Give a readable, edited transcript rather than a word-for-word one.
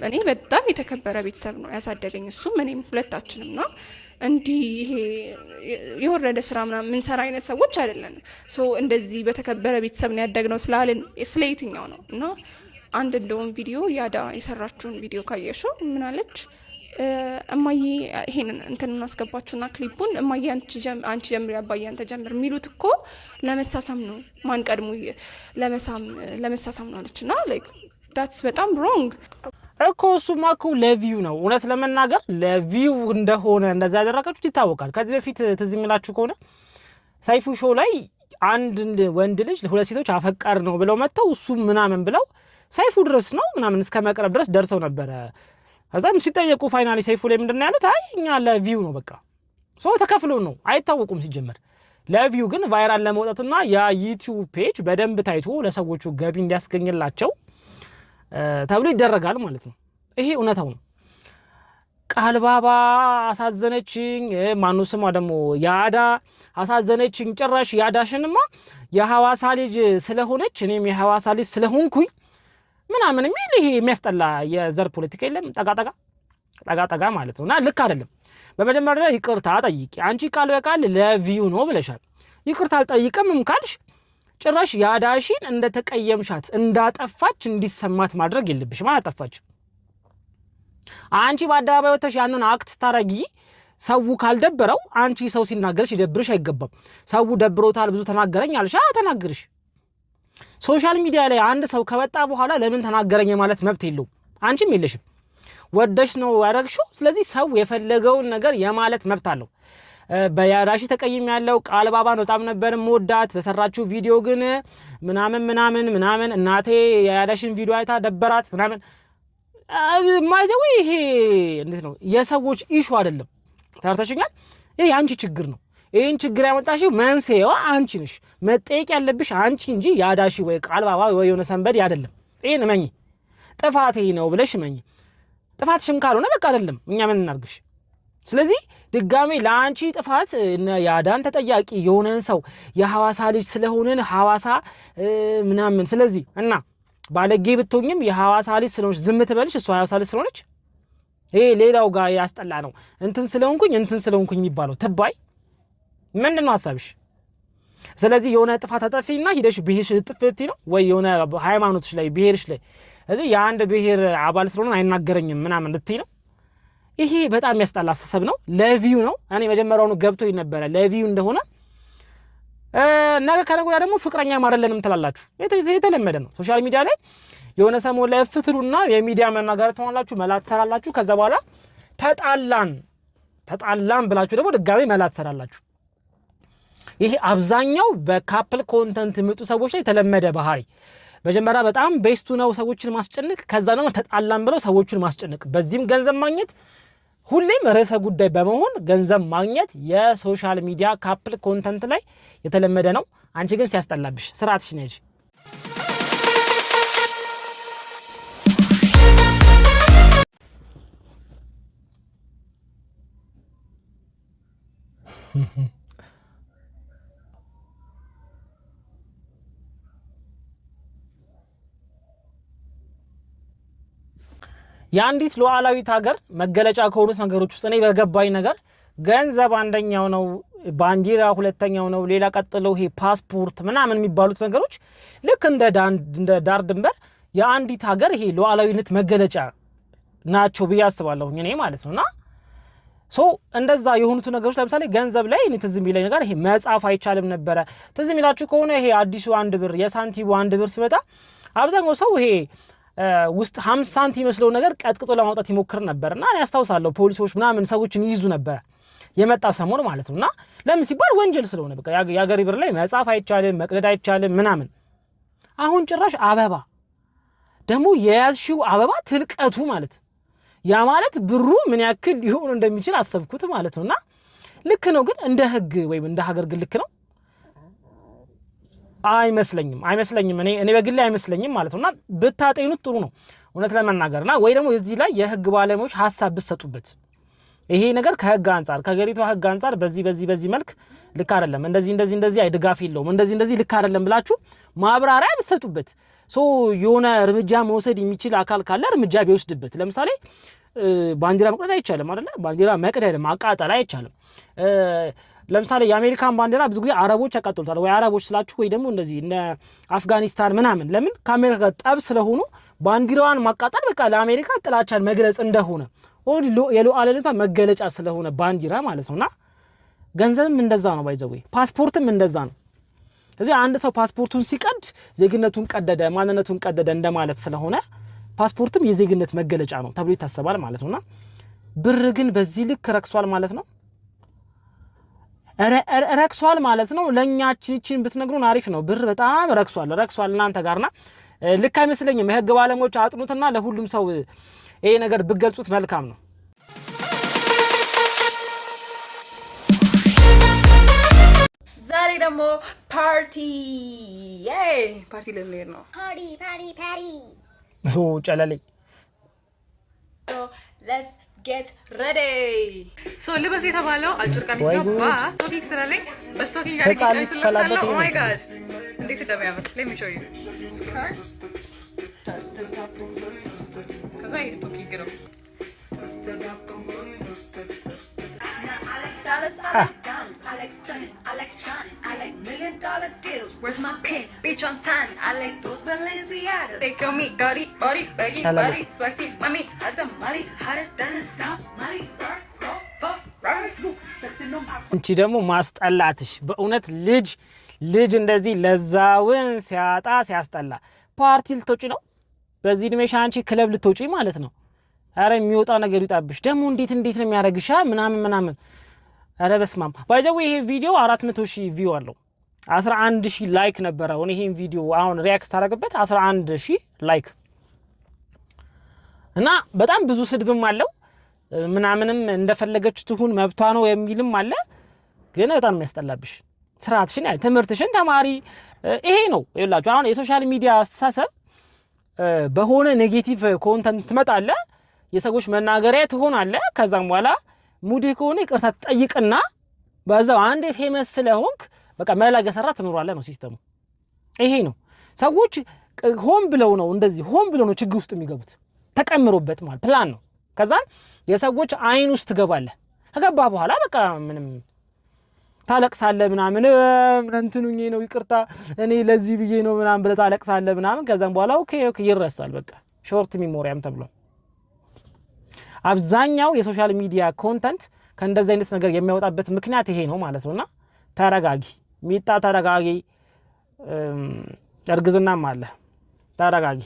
እኔ በጣም የተከበረ ቤተሰብ ነው ያሳደገኝ እሱም እኔም ሁለታችንም ነው። እንዲህ ይሄ የወረደ ስራ ምናምን ምን ሰራ አይነት ሰዎች አይደለንም። ሶ እንደዚህ በተከበረ ቤተሰብ ነው ያደግነው ስላልን ስለ የትኛው ነው እና አንድ እንደውም ቪዲዮ ያዳ የሰራችውን ቪዲዮ ካየሽው ምን አለች? እማዬ ይሄንን እንትን እናስገባችሁና ክሊፑን እማዬ አንቺ ጀምሪ አባዬ አንተ ጀምር የሚሉት እኮ ለመሳሳም ነው። ማን ቀድሞ ለመሳሳም ነው አለች። እና ላይክ ዳትስ በጣም ሮንግ እኮ እሱማ እኮ ለቪው ነው። እውነት ለመናገር ለቪው እንደሆነ እንደዛ ያደረጋችሁት ይታወቃል። ከዚህ በፊት ትዝ የሚላችሁ ከሆነ ሰይፉ ሾው ላይ አንድ ወንድ ልጅ ለሁለት ሴቶች አፈቃር ነው ብለው መተው እሱ ምናምን ብለው ሰይፉ ድረስ ነው ምናምን እስከ መቅረብ ድረስ ደርሰው ነበረ። ከዛም ሲጠየቁ ፋይናሊ ሰይፉ ላይ ምንድነው ያሉት? አይ እኛ ለቪው ነው በቃ ሶ ተከፍሎ ነው አይታወቁም ሲጀመር። ለቪው ግን ቫይራል ለመውጣትና ያ ዩቲዩብ ፔጅ በደንብ ታይቶ ለሰዎቹ ገቢ እንዲያስገኝላቸው ተብሎ ይደረጋል ማለት ነው። ይሄ እውነታው ነው። ቃልባባ አሳዘነችኝ፣ ማኑ ስሟ ደግሞ ያዳ አሳዘነችኝ። ጭራሽ ያዳሽንማ የሐዋሳ ልጅ ስለሆነች እኔም የሐዋሳ ልጅ ስለሆንኩኝ ምናምን የሚል ይሄ የሚያስጠላ የዘር ፖለቲካ የለም። ጠጋ ማለት ነውና ልክ አይደለም። በመጀመሪያ ይቅርታ ጠይቂ። አንቺ ቃል በቃል ለቪው ነው ብለሻል። ይቅርታ አልጠይቅምም ካልሽ ጭራሽ ያዳሽን እንደተቀየምሻት እንዳጠፋች እንዲሰማት ማድረግ የለብሽም። አጠፋች አንቺ በአደባባይ ወጥተሽ ያንን አክት ታረጊ ሰው ካልደበረው አንቺ ሰው ሲናገርሽ ይደብርሽ አይገባም። ሰው ደብሮታል ብዙ ተናገረኝ አልሽ ተናገርሽ። ሶሻል ሚዲያ ላይ አንድ ሰው ከወጣ በኋላ ለምን ተናገረኝ ማለት መብት የለው። አንቺም የለሽም። ወደሽ ነው ያደረግሽው። ስለዚህ ሰው የፈለገውን ነገር የማለት መብት አለው። በያዳሽ ተቀይም ያለው ቃልባባን በጣም ነበር ሞዳት በሰራችሁ ቪዲዮ ግን ምናምን እናቴ ያዳሽን ቪዲዮ አይታ ደበራት ምናምን ማይዘው ይሄ እንዴት ነው የሰዎች ኢሹ አይደለም። ተርተሽኛል። ይሄ አንቺ ችግር ነው። ይሄን ችግር ያመጣሽው መንስኤው አንቺ ነሽ። መጠየቅ ያለብሽ አንቺ እንጂ ያዳሽ ወይ ቃልባባ ወይ የሆነ ሰንበድ አይደለም። ይሄን መኝ ጥፋቴ ነው ብለሽ መኝ ጥፋትሽም ካልሆነ በቃ አይደለም እኛ ምን እናርግሽ? ስለዚህ ድጋሜ ለአንቺ ጥፋት ያዳን ተጠያቂ የሆነን ሰው የሐዋሳ ልጅ ስለሆነን ሐዋሳ ምናምን ስለዚህ እና ባለጌ ብትሆኝም የሐዋሳ ልጅ ስለሆነች ዝም ትበልሽ። እሷ የሐዋሳ ልጅ ስለሆነች ይሄ ሌላው ጋር ያስጠላ ነው። እንትን ስለሆንኩኝ የሚባለው ትባይ ምንድነው ሐሳብሽ? ስለዚህ የሆነ ጥፋት አጠፊና ሂደሽ ብሄርሽ ጥፍቲ ነው ወይ የሆነ ሃይማኖትሽ ላይ ብሄርሽ ላይ እዚህ የአንድ ብሄር አባል ስለሆነ አይናገረኝም ምናምን ልትይ ነው። ይሄ በጣም የሚያስጠላ አስተሳሰብ ነው። ለቪው ነው። እኔ መጀመሪያውኑ ገብቶኝ ነበረ ለቪው እንደሆነ። ነገ ከነገ ወዲያ ደግሞ ፍቅረኛ ማረለንም ትላላችሁ። የተለመደ ነው። ሶሻል ሚዲያ ላይ የሆነ ሰሞን ላይ ፍትሉና የሚዲያ መናገር ተማላችሁ መላት ሰራላችሁ። ከዛ በኋላ ተጣላን ብላችሁ ደግሞ ድጋሜ መላት ሰራላችሁ። ይሄ አብዛኛው በካፕል ኮንተንት የሚመጡ ሰዎች ላይ የተለመደ ባህሪ። መጀመሪያ በጣም ቤስቱ ነው ሰዎችን ማስጨነቅ፣ ከዛ ደግሞ ተጣላን ብለው ሰዎችን ማስጨነቅ፣ በዚህም ገንዘብ ማግኘት፣ ሁሌም ርዕሰ ጉዳይ በመሆን ገንዘብ ማግኘት የሶሻል ሚዲያ ካፕል ኮንተንት ላይ የተለመደ ነው። አንቺ ግን ሲያስጠላብሽ ስርዓትሽ ነሽ። የአንዲት ሉዓላዊት ሀገር መገለጫ ከሆኑት ነገሮች ውስጥ እኔ በገባኝ ነገር ገንዘብ አንደኛው ነው፣ ባንዲራ ሁለተኛው ነው፣ ሌላ ቀጥለው ይሄ ፓስፖርት ምናምን የሚባሉት ነገሮች ልክ እንደ ዳር ድንበር የአንዲት ሀገር ይሄ ሉዓላዊነት መገለጫ ናቸው ብዬ አስባለሁ እኔ ማለት ነውና እንደዛ የሆኑት ነገሮች ለምሳሌ ገንዘብ ላይ እኔ ትዝ የሚለኝ ነገር ይሄ መጻፍ አይቻልም ነበረ። ትዝ የሚላችሁ ከሆነ ይሄ አዲሱ 1 ብር የሳንቲሙ 1 ብር ሲመጣ አብዛኛው ሰው ይሄ ውስጥ 50 ሳንቲም መስለው ነገር ቀጥቅጦ ለማውጣት ይሞክር ነበርና እኔ አስታውሳለሁ ፖሊሶች ምናምን ሰዎችን ይይዙ ነበር የመጣ ሰሞን ማለት ነውና ለምን ሲባል ወንጀል ስለሆነ በቃ ያገሪ ብር ላይ መጻፍ አይቻልም መቅደድ አይቻልም ምናምን። አሁን ጭራሽ አበባ ደግሞ የያዝሽው አበባ ትልቀቱ ማለት ያ ማለት ብሩ ምን ያክል ሊሆን እንደሚችል አሰብኩት ማለት ነውና ልክ ነው። ግን እንደ ህግ ወይም እንደ ሀገር ግን ልክ ነው አይመስለኝም እኔ በግሌ አይመስለኝም ማለት ነውና ብታጤኑት ጥሩ ነው እውነት ለመናገርና ወይ ደግሞ እዚህ ላይ የህግ ባለሙያዎች ሐሳብ ብትሰጡበት። ይሄ ነገር ከህግ አንፃር ከገሪቷ ህግ አንፃር በዚህ መልክ ልክ አይደለም እንደዚህ አይ ድጋፍ የለውም እንደዚህ ልክ አይደለም ብላችሁ ማብራሪያ ብትሰጡበት የሆነ እርምጃ መውሰድ የሚችል አካል ካለ እርምጃ ቢወስድበት ለምሳሌ ባንዲራ መቅደድ አይቻልም አይደለ ባንዲራ መቅደድ ማቃጠል አይቻልም ለምሳሌ የአሜሪካን ባንዲራ ብዙ ጊዜ አረቦች ያቃጥሉታል ወይ አረቦች ስላችሁ ወይ ደግሞ እንደዚህ እነ አፍጋኒስታን ምናምን ለምን ከአሜሪካ ጋር ጠብ ስለሆኑ ባንዲራዋን ማቃጠል በቃ ለአሜሪካ ጥላቻን መግለጽ እንደሆነ የሉዓላዊነቷ መገለጫ ስለሆነ ባንዲራ ማለት ነውና ገንዘብም እንደዛ ነው ባይዘው ፓስፖርትም እንደዛ ነው እዚህ አንድ ሰው ፓስፖርቱን ሲቀድ ዜግነቱን ቀደደ ማንነቱን ቀደደ እንደማለት ስለሆነ ፓስፖርትም የዜግነት መገለጫ ነው ተብሎ ይታሰባል ማለት ነውና ብር ግን በዚህ ልክ ረክሷል ማለት ነው ረክሷል ማለት ነው ለኛችን ብትነግሩን አሪፍ ነው ብር በጣም ረክሷል እናንተ ጋርና ልክ አይመስለኝም የህግ ባለሙያዎች አጥኑትና ለሁሉም ሰው ይሄ ነገር ብገልጹት መልካም ነው ዛሬ ደግሞ ፓርቲ ልንሄድ ነው ፓርቲ ጨለሌ let's get ready ልበስ የተባለው አጭር ቀሚስ ነው ስቶኪንግ ስላለኝ በስቶኪንግ ጋር ቀሚስ ለብሳለሁ ኦ ማይ ጋድ እንዴት እንደሚያምር let me show you ከዛ ስቶኪንግ ነው I like stunning, I like shining, I like $1 million deals. Where's my pen? Bitch, I'm signing. I like those Balenciagas. They call me Gotti, body, baggy, body, spicy, mommy. Had the money, hotter than the South, money, እንቺ ደግሞ ማስጠላትሽ በእውነት ልጅ እንደዚህ ለዛውን ሲያስጠላ ፓርቲ ልትወጪ ነው በዚህ እድሜሽ አንቺ ክለብ ልትወጪ ማለት ነው አረ የሚወጣ ነገር ይጣብሽ ደግሞ እንዴት ነው የሚያረግሻ ምናምን አረ በስማም ባይዘው ይሄ ቪዲዮ 400,000 ቪው አለው 11,000 ላይክ ነበረው ይሄን ቪዲዮ አሁን ሪአክት ታረጋግበት 11,000 ላይክ እና በጣም ብዙ ስድብም አለው ምናምንም እንደፈለገች ትሁን መብቷ ነው የሚልም አለ ግን በጣም የሚያስጠላብሽ ስርዓትሽን ያለ ትምህርትሽን ተማሪ ይሄ ነው ይላችሁ አሁን የሶሻል ሚዲያ አስተሳሰብ በሆነ ኔጌቲቭ ኮንተንት ትመጣለ የሰዎች መናገሪያ ትሆናለ ከዛም በኋላ ሙዲህ ከሆነ ይቅርታ ጠይቅና በዛው አንዴ ፌመስ ስለሆንክ በቃ መላገ ሰራ ትኖራለህ ነው ሲስተሙ ይሄ ነው ሰዎች ሆም ብለው ነው ችግር ውስጥ የሚገቡት ተቀምሮበት ማለት ፕላን ነው ከዛን የሰዎች አይን ውስጥ ትገባለህ ከገባ በኋላ በቃ ምንም ታለቅሳለህ ምናምን እንትኑኝ ነው ይቅርታ እኔ ለዚህ ብዬ ነው ምናምን ብለህ ታለቅሳለህ ምናምን ከዛን በኋላ ኦኬ ይረሳል በቃ ሾርት ሚሞሪያም ተብሎ አብዛኛው የሶሻል ሚዲያ ኮንተንት ከእንደዚህ አይነት ነገር የሚያወጣበት ምክንያት ይሄ ነው ማለት ነውና ተረጋጊ ሚጣ ተረጋጊ እርግዝናም አለ ተረጋጊ